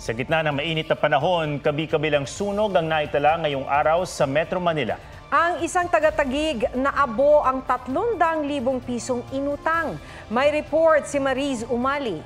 Sa gitna ng mainit na panahon, kabi-kabilang sunog ang naitala ngayong araw sa Metro Manila. Ang isang taga-Taguig naabo ang 300,000 pisong inutang. May report si Mariz Umali.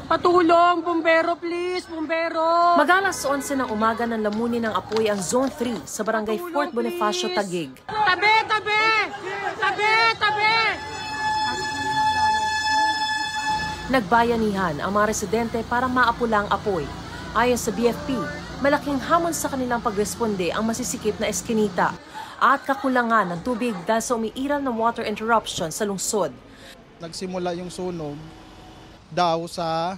Patulong, bumbero please, bumbero! Mag-alas 11 ng umaga ng lamunin ng apoy ang Zone 3 sa Barangay Fort Bonifacio, Taguig. Tabi, tabi! Tabi, tabi! Nagbayanihan ang mga residente para maapula ang apoy. Ayon sa BFP, malaking hamon sa kanilang pagresponde ang masisikip na eskinita at kakulangan ng tubig dahil sa umiiral ng water interruption sa lungsod. Nagsimula yung sunog daw sa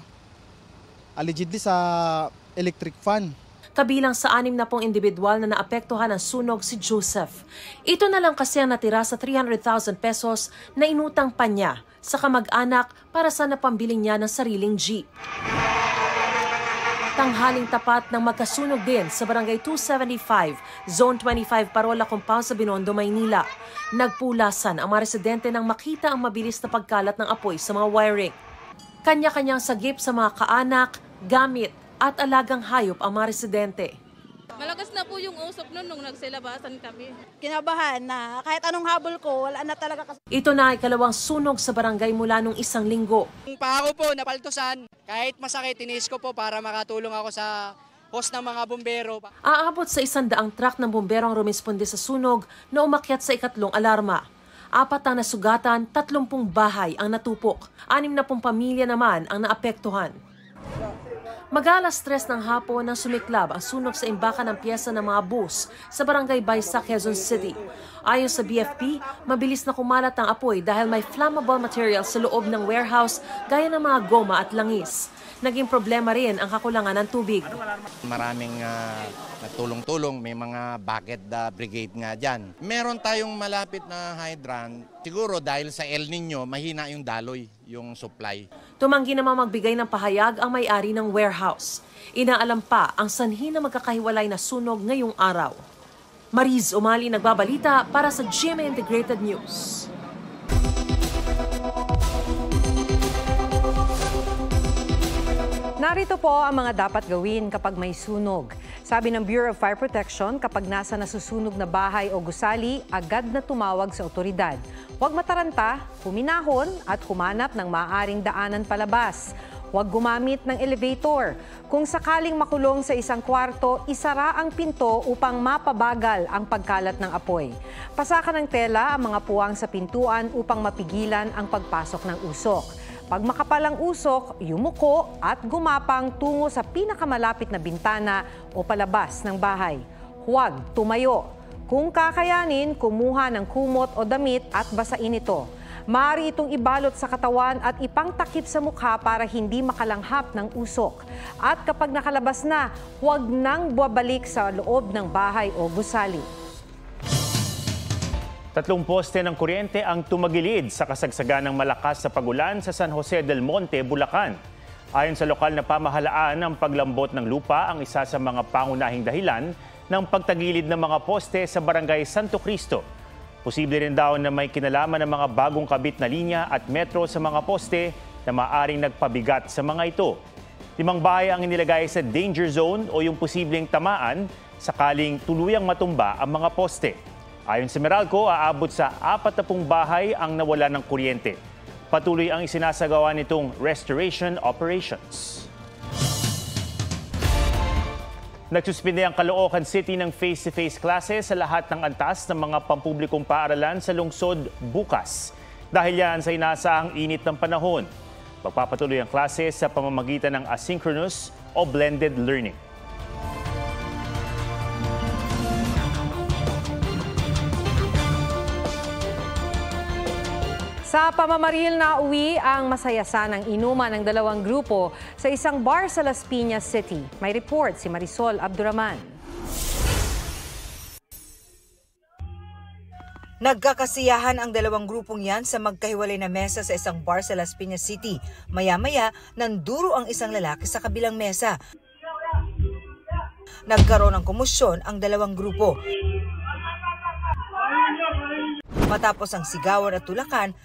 allegedly sa electric fan. Kabilang sa 60 individual na naapektuhan ng sunog si Joseph. Ito na lang kasi ang natira sa 300,000 pesos na inutang pa niya sa kamag-anak para sa napambiling niya ng sariling jeep. Tanghaling tapat ng magkasunog din sa Barangay 275, Zone 25, Parola Compound sa Binondo, Maynila. Nagpulasan ang mga residente nang makita ang mabilis na pagkalat ng apoy sa mga wiring. Kanya-kanyang sagip sa mga kaanak, gamit at alagang hayop ang mga residente. Malakas na po yung usok noon nung nagsilabasan kami. Kinabahan na kahit anong habol ko, wala na talaga. Ito na ay ikalawang sunog sa barangay mula nung isang linggo. Yung paa ko po napaltusan, kahit masakit, tinis ko po para makatulong ako sa host ng mga bumbero. Aabot sa 100 truck ng bumbero ang rumisponde sa sunog na umakyat sa ikatlong alarma. 4 ang nasugatan, 30 bahay ang natupok. 60 pamilya naman ang naapektuhan. Mag-alas 3 ng hapon nang sumiklab ang sunog sa imbakan ng pyesa ng mga bus sa Barangay Baysa, Quezon City. Ayon sa BFP, mabilis na kumalat ang apoy dahil may flammable material sa loob ng warehouse gaya ng mga goma at langis. Naging problema rin ang kakulangan ng tubig. Maraming nagtulong-tulong, may mga bucket brigade nga dyan. Meron tayong malapit na hydrant. Siguro dahil sa El Nino, mahina yung daloy, yung supply. Tumanggi naman magbigay ng pahayag ang may-ari ng warehouse. Inaalam pa ang sanhi na magkakahiwalay na sunog ngayong araw. Mariz Umali nagbabalita para sa GMA Integrated News. Narito po ang mga dapat gawin kapag may sunog. Sabi ng Bureau of Fire Protection, kapag nasa nasusunog na bahay o gusali, agad na tumawag sa otoridad. Huwag mataranta, huminahon at humanap ng maaaring daanan palabas. Huwag gumamit ng elevator. Kung sakaling makulong sa isang kwarto, isara ang pinto upang mapabagal ang pagkalat ng apoy. Pasakan ng tela ang mga puwang sa pintuan upang mapigilan ang pagpasok ng usok. Pag makapal ang usok, yumuko at gumapang tungo sa pinakamalapit na bintana o palabas ng bahay. Huwag tumayo. Kung kakayanin, kumuha ng kumot o damit at basain ito. Maaari itong ibalot sa katawan at ipangtakip sa mukha para hindi makalanghap ng usok. At kapag nakalabas na, huwag nang babalik sa loob ng bahay o gusali. 3 poste ng kuryente ang tumagilid sa kasagsagan ng malakas sa pagulan sa San Jose del Monte, Bulacan. Ayon sa lokal na pamahalaan, ang paglambot ng lupa ang isa sa mga pangunahing dahilan ng pagtagilid ng mga poste sa Barangay Santo Cristo. Posible rin daw na may kinalaman ng mga bagong kabit na linya at metro sa mga poste na maaaring nagpabigat sa mga ito. 5 bahay ang inilagay sa danger zone o yung posibleng tamaan sakaling tuluyang matumba ang mga poste. Ayon sa Meralco, aabot sa 40 bahay ang nawala ng kuryente. Patuloy ang isinasagawa nitong restoration operations. Nagsuspinde ang Caloocan City ng face-to-face classes sa lahat ng antas ng mga pampublikong paaralan sa lungsod bukas. Dahil yan sa inaasahang init ng panahon. Magpapatuloy ang klase sa pamamagitan ng asynchronous o blended learning. Sa pamamaril na uwi ang masayasanang inuman ng 2 grupo sa isang bar sa Las Piñas City. May report si Marisol Abduraman. Nagkakasiyahan ang 2 grupong yan sa magkahiwalay na mesa sa isang bar sa Las Piñas City. Maya-maya, nanduro ang isang lalaki sa kabilang mesa. Nagkaroon ng komosyon ang 2 grupo. Matapos ang sigawan at tulakan,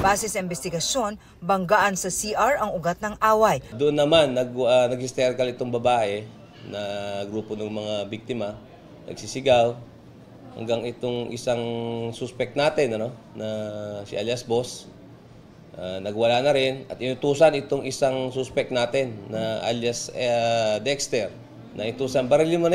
Base sa investigasyon, banggaan sa CR ang ugat ng away. Doon naman, nag-hysterical itong babae na grupo ng mga biktima, nagsisigaw, hanggang itong isang suspect natin, na si alias Boss, nagwala na rin at inutusan itong isang suspect natin na alias Dexter, na itusan, barilin mo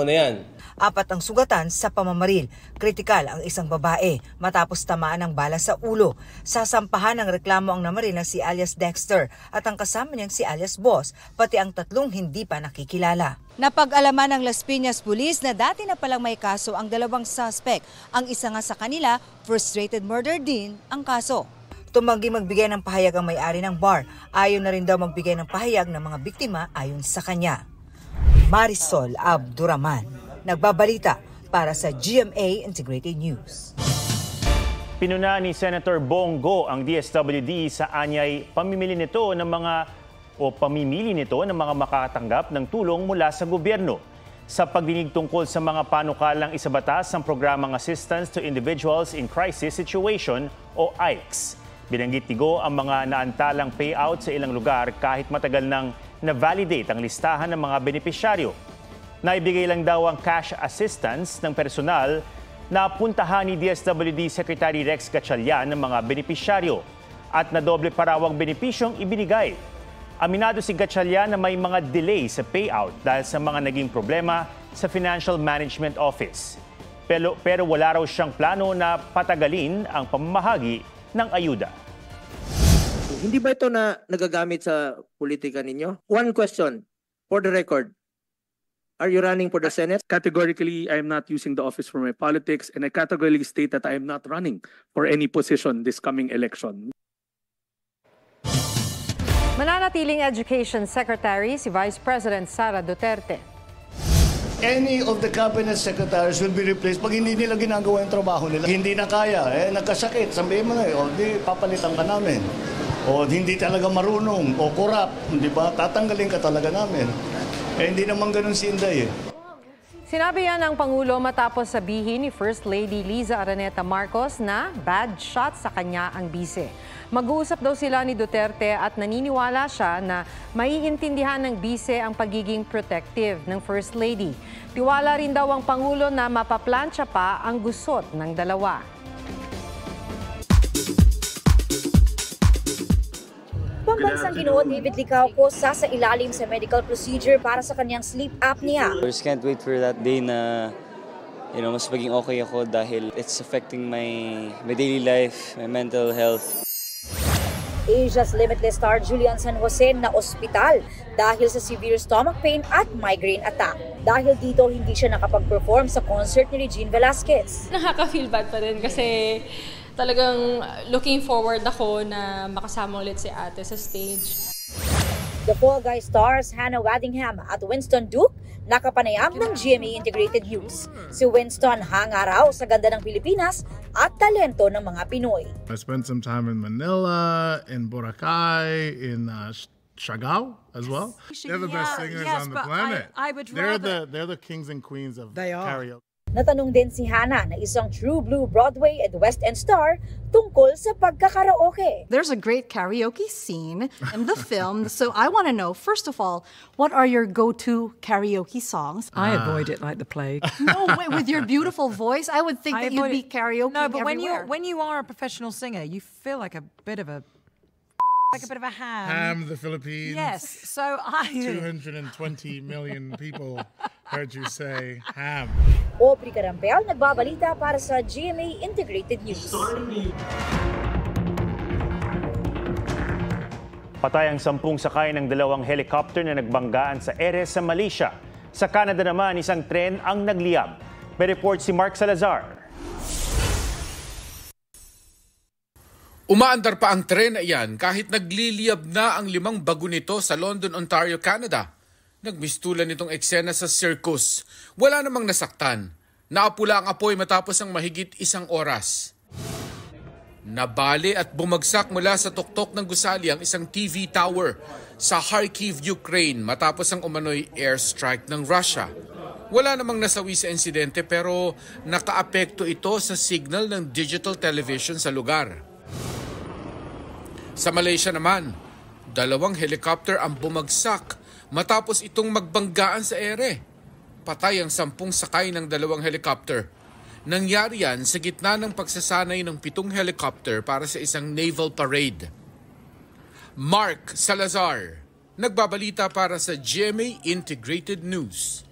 na yan. 4 ang sugatan sa pamamaril. Kritikal ang isang babae matapos tamaan ng bala sa ulo. Sasampahan ng reklamo ang namaril na si alias Dexter at ang kasama niyang si alias Boss, pati ang 3 hindi pa nakikilala. Napag-alaman ng Las Piñas Police na dati na palang may kaso ang 2 suspect. Ang isa nga sa kanila, frustrated murder din ang kaso. Tumanggi magbigay ng pahayag ang may-ari ng bar. Ayaw na rin daw magbigay ng pahayag ng mga biktima ayon sa kanya. Marisol Abduraman, nagbabalita para sa GMA Integrated News. Pinuna ni Senator Bongo ang DSWD sa anyay pamimili nito ng mga makakatanggap ng tulong mula sa gobyerno. Sa pagdinig tungkol sa mga panukalang isabatas ng Programang Assistance to Individuals in Crisis Situation o AICS. Binanggit ni Go ang mga naantalang payout sa ilang lugar kahit matagal nang na-validate ang listahan ng mga benepisyaryo. Naibigay lang daw ang cash assistance ng personal na puntahan ni DSWD Secretary Rex Gatchalian ng mga benepisyaryo at na doble parawang benepisyong ibinigay. Aminado si Gatchalian na may mga delay sa payout dahil sa mga naging problema sa Financial Management Office. Pero wala raw siyang plano na patagalin ang pamamahagi ng ayuda. Hindi ba ito na nagagamit sa politika ninyo? One question, for the record. Are you running for the Senate? Categorically, I am not using the office for my politics, and I categorically state that I am not running for any position this coming election. Mananatiling Education Secretary si Vice President Sara Duterte. Any of the cabinet secretaries will be replaced pag hindi nila ginagawa yung trabaho nila. Hindi na kaya, nagkasakit, sabihin mo na, di papalitan ka namin. O hindi talaga marunong, o corrupt, di ba? Tatanggalin ka talaga namin. Hindi naman ganun si Inday. Sinabi yan ng Pangulo matapos sabihin ni First Lady Liza Araneta Marcos na bad shot sa kanya ang bise. Mag-uusap daw sila ni Duterte at naniniwala siya na maiintindihan ng bise ang pagiging protective ng First Lady. Tiwala rin daw ang Pangulo na mapaplansya pa ang gusot ng dalawa. Pambansang Ginoo David Licauco sa ilalim sa medical procedure para sa kanyang sleep apnea. I just can't wait for that day na mas maging okay ako dahil it's affecting my daily life, my mental health. Asia's Limitless star Julian San Jose na ospital dahil sa severe stomach pain at migraine attack. Dahil dito, hindi siya nakapag-perform sa concert ni Regine Velasquez. Nakaka-feel bad pa rin kasi talagang looking forward ako na makasama ulit si ate sa stage. The Fall Guy stars Hannah Waddingham at Winston Duke nakapanayam ng GMA Integrated News. Si Winston hanga raw sa ganda ng Pilipinas at talento ng mga Pinoy. I spent some time in Manila, in Boracay, in Siargao as well. They're the best singers on the planet. I would they're the kings and queens of karaoke. Natanong din si Hannah na isang true blue Broadway at West End star tungkol sa pagkakaraoke. There's a great karaoke scene in the film, so I want to know, first of all, what are your go-to karaoke songs? I avoid it like the plague. No, with your beautiful voice, I would think that you'd be karaoke No, but everywhere. when you are a professional singer, you feel like a bit of a ham. Ham, the Philippines. Yes, so 220 million people heard you say ham. Aubrey Carampel nagbabalita para sa GMA Integrated News. Patay ang 10 sakay ng 2 helicopter na nagbanggaan sa ere sa Malaysia. Sa Canada naman, isang tren ang nagliyab. May report si Mark Salazar. Umaandar pa ang tren na iyan kahit nagliliyab na ang 5 bago nito sa London, Ontario, Canada. Nagmistulan itong eksena sa circus. Wala namang nasaktan. Naapula ang apoy matapos ang mahigit 1 oras. Nabali at bumagsak mula sa tuktok ng gusali ang isang TV tower sa Kharkiv, Ukraine matapos ang umano'y airstrike ng Russia. Wala namang nasawi sa insidente pero nakaapekto ito sa signal ng digital television sa lugar. Sa Malaysia naman, 2 helicopter ang bumagsak matapos itong magbanggaan sa ere. Patay ang 10 sakay ng 2 helicopter. Nangyari yan sa gitna ng pagsasanay ng 7 helicopter para sa isang naval parade. Mark Salazar, nagbabalita para sa GMA Integrated News.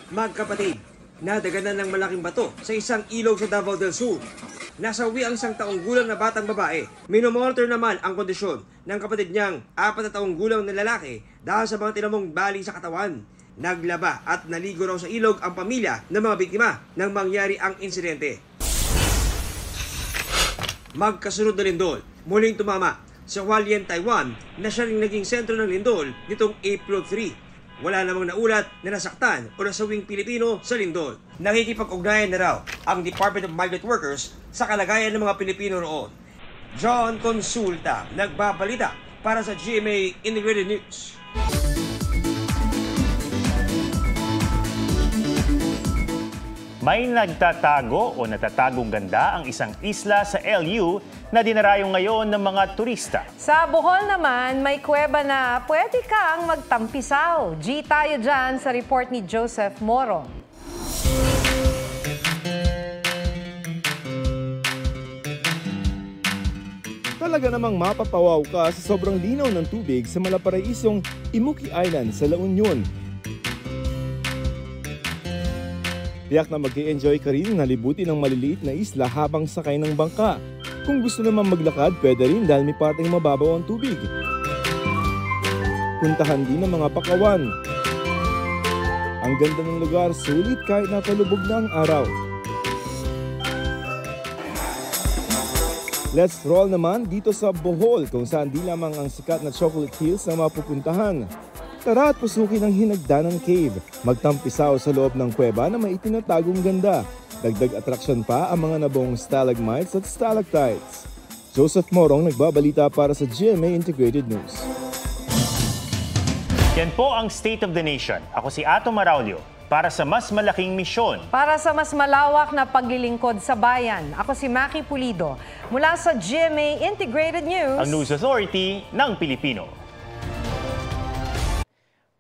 Magkapatid, nadaganan ng malaking bato sa isang ilog sa Davao del Sur. Nasawi ang 1 taong gulang na batang babae. Minomonitor naman ang kondisyon ng kapatid niyang 4 taong gulang na lalaki dahil sa mga tinamong bali sa katawan. Naglaba at naligo raw sa ilog ang pamilya ng mga biktima nang mangyari ang insidente. Magkasunod na lindol, muling tumama sa Hualien, Taiwan na siya ring naging sentro ng lindol nitong April 3. Wala namang naulat na nasaktan o nasawing Pilipino sa lindol. Nakikipag-ugnayan na raw ang Department of Migrant Workers sa kalagayan ng mga Pilipino roon. John Consulta, nagbabalita para sa GMA Integrated News. May nagtatago o natatagong ganda ang isang isla sa LU na dinarayo ngayon ng mga turista. Sa Bohol naman, may kuweba na pwede kang magtampisaw. G tayo dyan sa report ni Joseph Morong. Talaga namang mapapawaw ka sa sobrang linaw ng tubig sa malaparaisong Imuki Island sa La Union. Tiyak na mag-i-enjoy ka rin na libutin ng maliliit na isla habang sakay ng bangka. Kung gusto naman maglakad, pwede rin dahil may parteng mababaw ang tubig. Puntahan din ng mga pakawan. Ang ganda ng lugar, sulit kahit napalubog na ang araw. Let's roll naman dito sa Bohol kung saan di lamang ang sikat na Chocolate Hills na mapupuntahan. Tara at pusukin ang Hinagdanan Cave. Magtampisaw sa loob ng kuweba na may itinatagong ganda. Dagdag atraksyon pa ang mga nabong stalagmites at stalactites. Joseph Morong nagbabalita para sa GMA Integrated News. Yan po ang State of the Nation. Ako si Ato Maraulio para sa mas malaking misyon. Para sa mas malawak na paglilingkod sa bayan, ako si Maki Pulido mula sa GMA Integrated News. Ang News Authority ng Pilipino.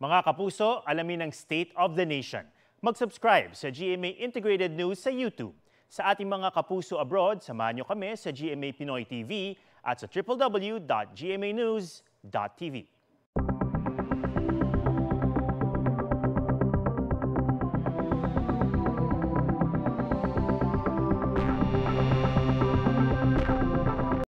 Mga kapuso, alamin ang State of the Nation. Mag-subscribe sa GMA Integrated News sa YouTube. Sa ating mga kapuso abroad, samahan niyo kami sa GMA Pinoy TV at sa www.gmanews.tv.